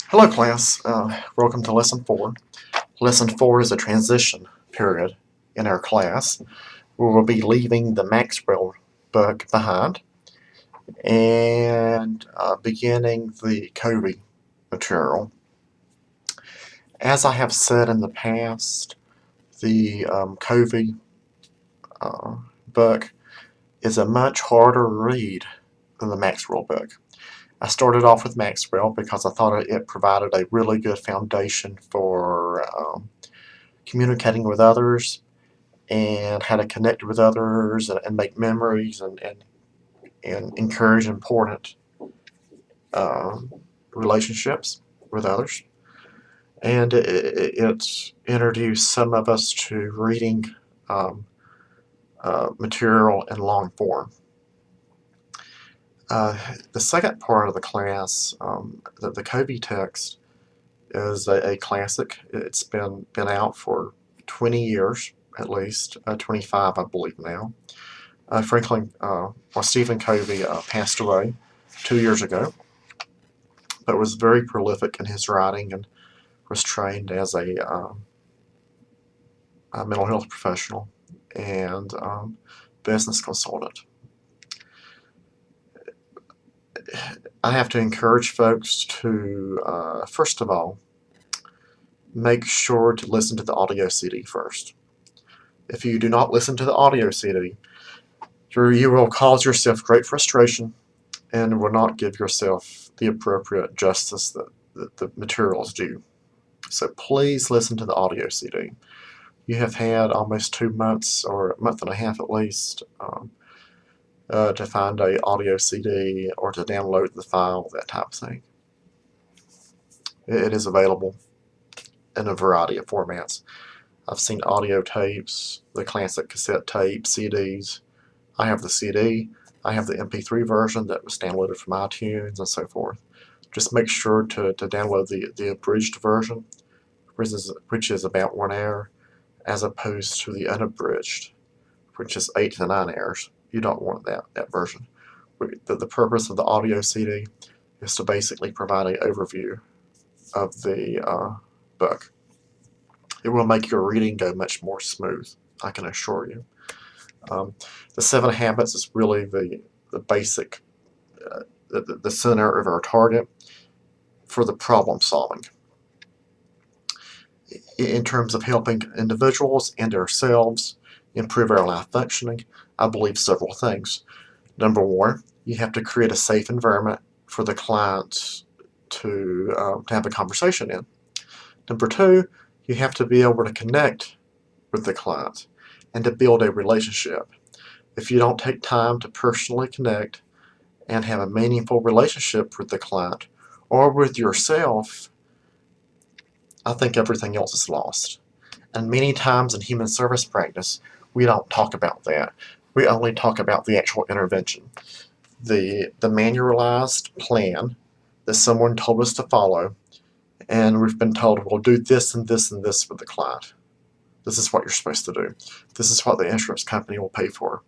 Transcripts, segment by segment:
Hello class, welcome to Lesson 4. Lesson 4 is a transition period in our class. We will be leaving the Maxwell book behind and beginning the Covey material. As I have said in the past, the Covey book is a much harder read than the Maxwell book. I started off with Maxwell because I thought it provided a really good foundation for communicating with others and how to connect with others and make memories and encourage important relationships with others. And it introduced some of us to reading material in long form. The second part of the class, the Covey text, is a classic. It's been out for 20 years at least, 25 I believe now. Stephen Covey passed away 2 years ago, but was very prolific in his writing and was trained as a mental health professional and business consultant. I have to encourage folks to, first of all, make sure to listen to the audio CD first. If you do not listen to the audio CD, you will cause yourself great frustration and will not give yourself the appropriate justice that the materials do. So please listen to the audio CD. You have had almost 2 months, or a month and a half at least, to find a audio CD or to download the file, that type of thing. It is available in a variety of formats. I've seen audio tapes, the classic cassette tape, CDs. I have the CD. I have the MP3 version that was downloaded from iTunes and so forth. Just make sure to download the abridged version, which is about 1 hour, as opposed to the unabridged, which is 8 to 9 hours. You don't want that version. The purpose of the audio CD is to basically provide an overview of the book. It will make your reading go much more smooth, I can assure you. The 7 Habits is really the basic, the center of our target for the problem solving. In terms of helping individuals and ourselves improve our life functioning, I believe several things. Number 1, you have to create a safe environment for the client to have a conversation in. Number 2, you have to be able to connect with the client and to build a relationship. If you don't take time to personally connect and have a meaningful relationship with the client or with yourself, I think everything else is lost. And many times in human service practice, we don't talk about that. We only talk about the actual intervention. The manualized plan that someone told us to follow, and we've been told, well, do this and this and this with the client. This is what you're supposed to do. This is what the insurance company will pay for.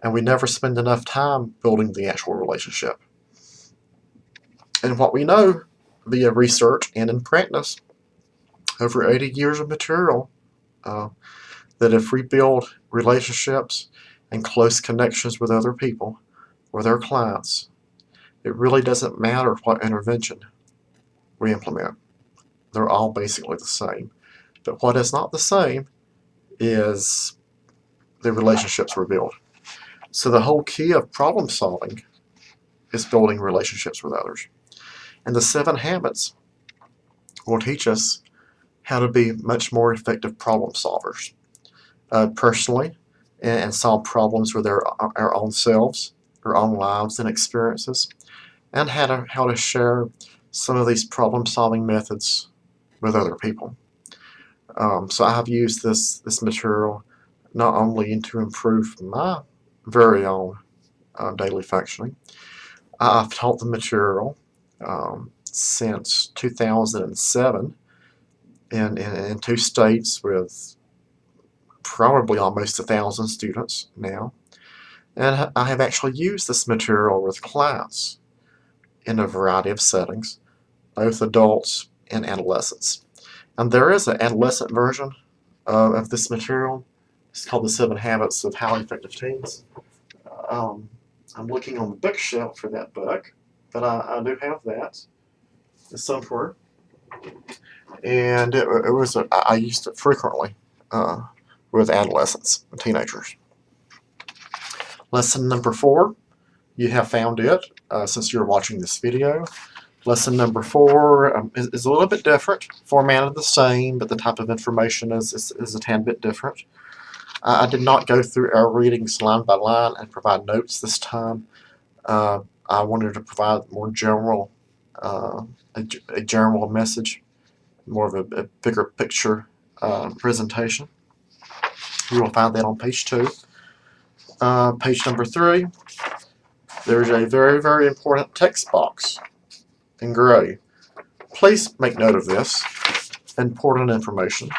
And we never spend enough time building the actual relationship. And what we know via research and in practice, over 80 years of material, that if we build relationships and close connections with other people, with our clients, it really doesn't matter what intervention we implement. They're all basically the same. But what is not the same is the relationships we build. So the whole key of problem solving is building relationships with others. And the 7 Habits will teach us how to be much more effective problem solvers personally and solve problems with our own selves, our own lives and experiences, and how to share some of these problem solving methods with other people. So I've used this material not only to improve my very own daily functioning. I've taught the material since 2007 in 2 states with probably almost 1,000 students now. And I have actually used this material with clients in a variety of settings, both adults and adolescents. And there is an adolescent version of this material. It's called The 7 Habits of Highly Effective Teens. I'm looking on the bookshelf for that book, but I do have that. It's somewhere. And I used it frequently with adolescents and teenagers. Lesson number 4, you have found it since you're watching this video. Lesson number 4 is a little bit different, formatted the same, but the type of information is a tad bit different. I did not go through our readings line by line and provide notes this time. I wanted to provide more general, a general message, more of a bigger picture presentation. You will find that on page 2. Page number 3, there's a very, very important text box in gray. Please make note of this important information.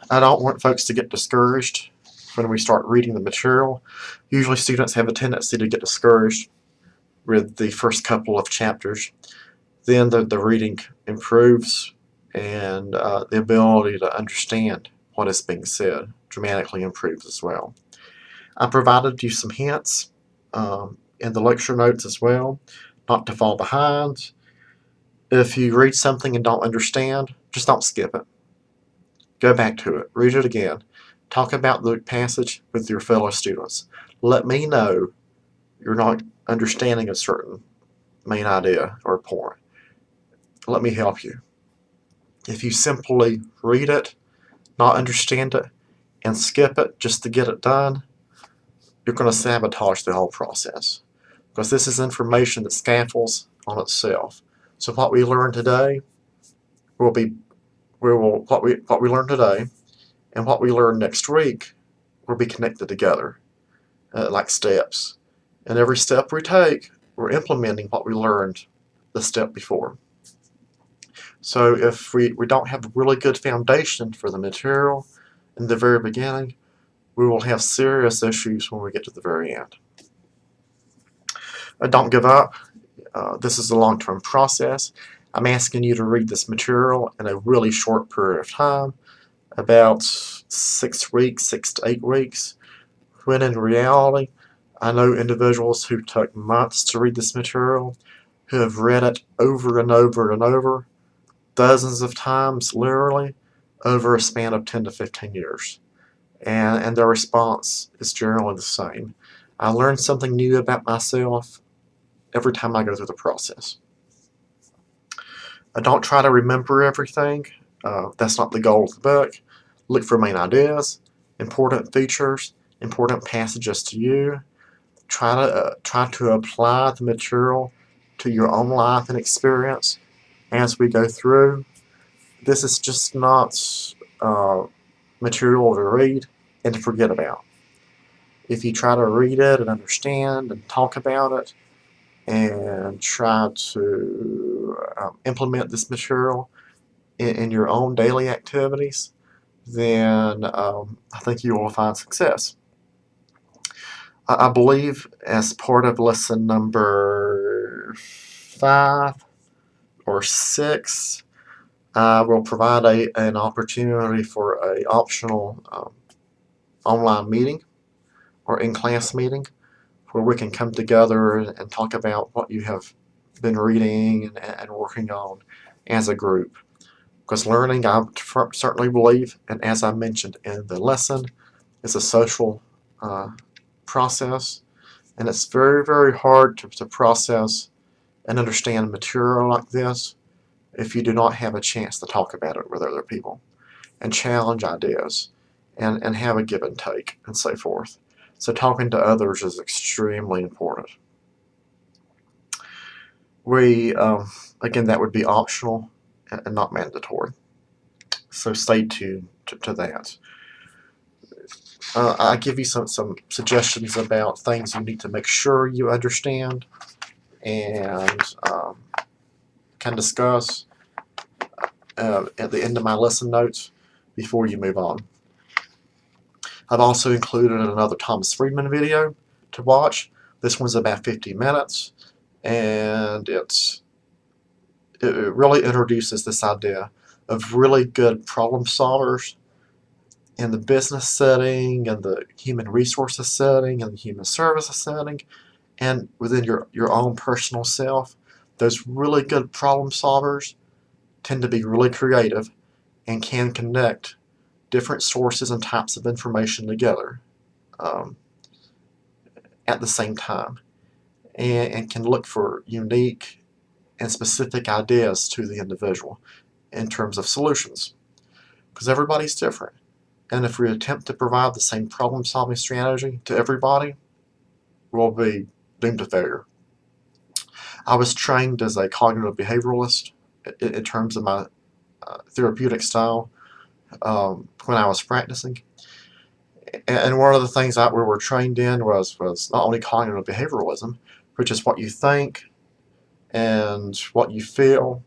I don't want folks to get discouraged when we start reading the material. Usually students have a tendency to get discouraged with the first couple of chapters. Then the reading improves, and the ability to understand what is being said dramatically improves as well. I provided you some hints in the lecture notes as well, not to fall behind. If you read something and don't understand, just don't skip it. Go back to it, read it again. Talk about the passage with your fellow students. Let me know you're not understanding a certain main idea or point. Let me help you. If you simply read it, not understand it, and skip it just to get it done, you're going to sabotage the whole process. Because this is information that scaffolds on itself. So what we learn today what we learn today and what we learn next week will be connected together like steps. And every step we take, we're implementing what we learned the step before. So if we don't have a really good foundation for the material in the very beginning, we will have serious issues when we get to the very end. Don't give up. This is a long-term process. I'm asking you to read this material in a really short period of time, about 6 weeks, 6 to 8 weeks, when in reality, I know individuals who took months to read this material, who have read it over and over and over, dozens of times, literally, over a span of 10 to 15 years. And their response is generally the same. I learn something new about myself every time I go through the process. I don't try to remember everything. That's not the goal of the book. Look for main ideas, important features, important passages to you. Try to apply the material to your own life and experience as we go through. This is just not material to read and to forget about. If you try to read it and understand and talk about it and try to implement this material in your own daily activities, then I think you will find success. I believe as part of lesson number 5 or 6, I will provide an opportunity for an optional online meeting or in-class meeting where we can come together and talk about what you have been reading and working on as a group. Because learning, I certainly believe, and as I mentioned in the lesson, is a social process, and it's very, very hard to process and understand material like this if you do not have a chance to talk about it with other people and challenge ideas and have a give and take and so forth. So talking to others is extremely important. Again, that would be optional and not mandatory. So stay tuned to that. I give you some suggestions about things you need to make sure you understand and can discuss at the end of my lesson notes before you move on. I've also included another Thomas Friedman video to watch. This one's about 50 minutes, and it's it really introduces this idea of really good problem solvers in the business setting, and the human resources setting, and the human services setting, and within your own personal self. Those really good problem solvers tend to be really creative and can connect different sources and types of information together um, at the same time, and can look for unique and specific ideas to the individual in terms of solutions, because everybody's different. And if we attempt to provide the same problem-solving strategy to everybody, we'll be doomed to failure. I was trained as a cognitive behavioralist in terms of my therapeutic style when I was practicing. And one of the things that we were trained in was not only cognitive behavioralism, which is what you think and what you feel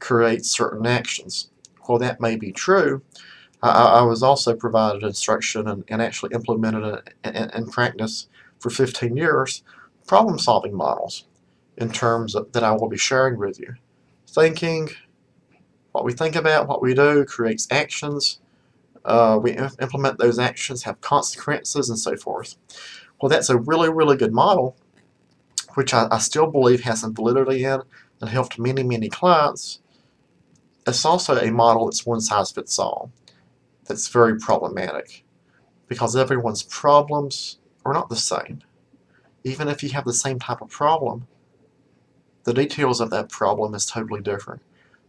creates certain actions. While that may be true, I was also provided instruction and actually implemented it in practice for 15 years, problem-solving models in terms of, that I will be sharing with you. Thinking, what we think about, what we do, creates actions. We implement those actions, have consequences, and so forth. Well, that's a really, really good model, which I still believe has some validity in and helped many, many clients. It's also a model that's one size fits all. That's very problematic, because everyone's problems are not the same. Even if you have the same type of problem, the details of that problem is totally different,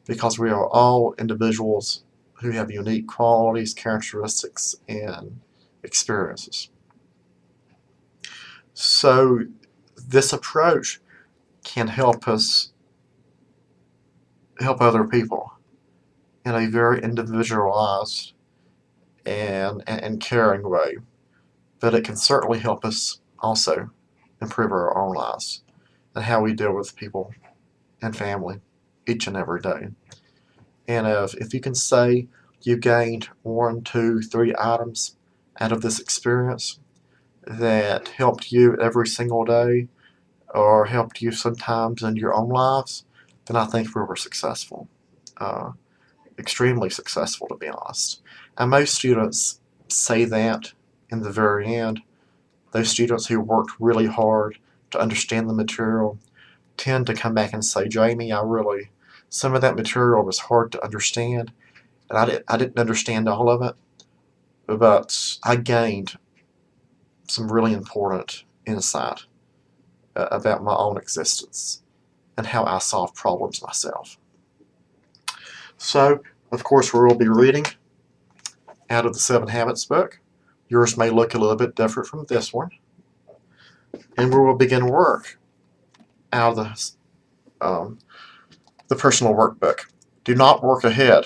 because we are all individuals who have unique qualities, characteristics, and experiences. So this approach can help us help other people in a very individualized and caring way, but it can certainly help us also improve our own lives and how we deal with people and family each and every day. And if you can say you gained 1, 2, 3 items out of this experience that helped you every single day, or helped you sometimes in your own lives, then I think we were successful. Extremely successful, to be honest. And most students say that in the very end. Those students who worked really hard to understand the material tend to come back and say, Jamie, some of that material was hard to understand, and I didn't understand all of it, but I gained some really important insight about my own existence and how I solve problems myself. So, of course, we will be reading out of the 7 Habits book. Yours may look a little bit different from this one. And we will begin work out of the personal workbook. Do not work ahead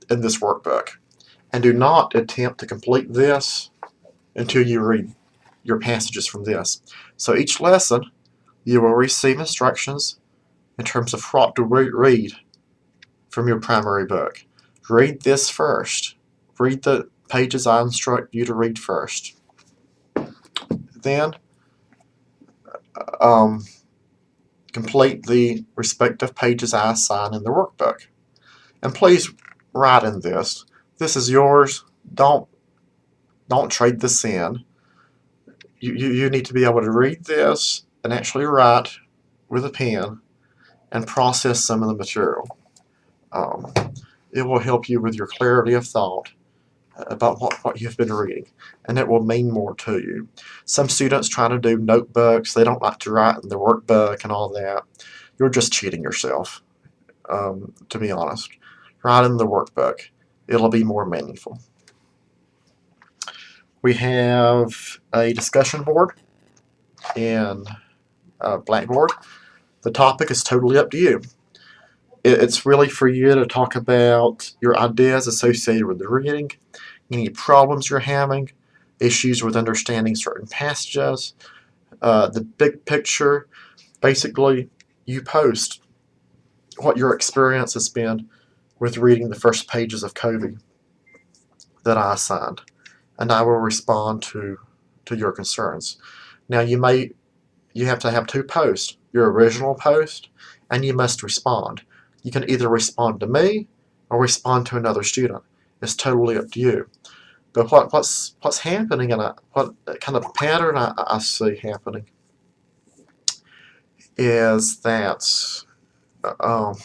in this workbook, and do not attempt to complete this until you read your passages from this. So each lesson, you will receive instructions in terms of what to read from your primary book. Read this first. Read the pages I instruct you to read first. Then complete the respective pages I assign in the workbook. And please write in this. This is yours. Don't trade this in. You need to be able to read this and actually write with a pen and process some of the material. It will help you with your clarity of thought about what you've been reading, and it will mean more to you. Some students try to do notebooks. They don't like to write in the workbook and all that. You're just cheating yourself, to be honest. Write in the workbook. It'll be more meaningful. We have a discussion board in Blackboard. The topic is totally up to you. It's really for you to talk about your ideas associated with the reading, any problems you're having, issues with understanding certain passages, the big picture. Basically, you post what your experience has been with reading the first pages of Covey that I assigned, and I will respond to your concerns. Now, you have to have 2 posts, your original post, and you must respond. You can either respond to me or respond to another student. It's totally up to you. But what's happening, and what kind of pattern I see happening is that um,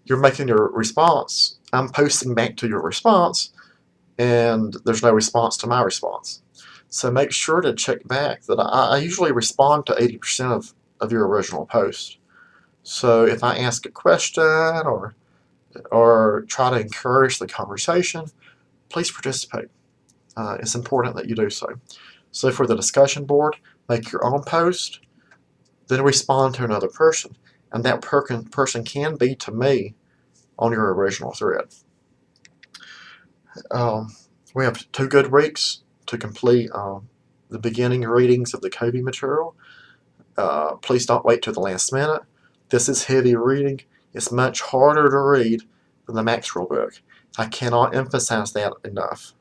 you're making your response. I'm posting back to your response, and there's no response to my response. So make sure to check back that I usually respond to 80% of your original post. So if I ask a question or try to encourage the conversation, please participate. It's important that you do so. So for the discussion board, make your own post, then respond to another person. And that person can be to me on your original thread. We have 2 good weeks to complete the beginning readings of the Kobe material. Please don't wait till the last minute. This is heavy reading. It's much harder to read than the Maxwell book. I cannot emphasize that enough.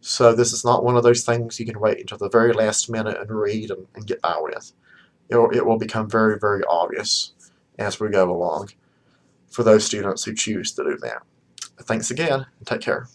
So this is not one of those things you can wait until the very last minute and read and get by with. It will become very, very obvious as we go along for those students who choose to do that. Thanks again, and take care.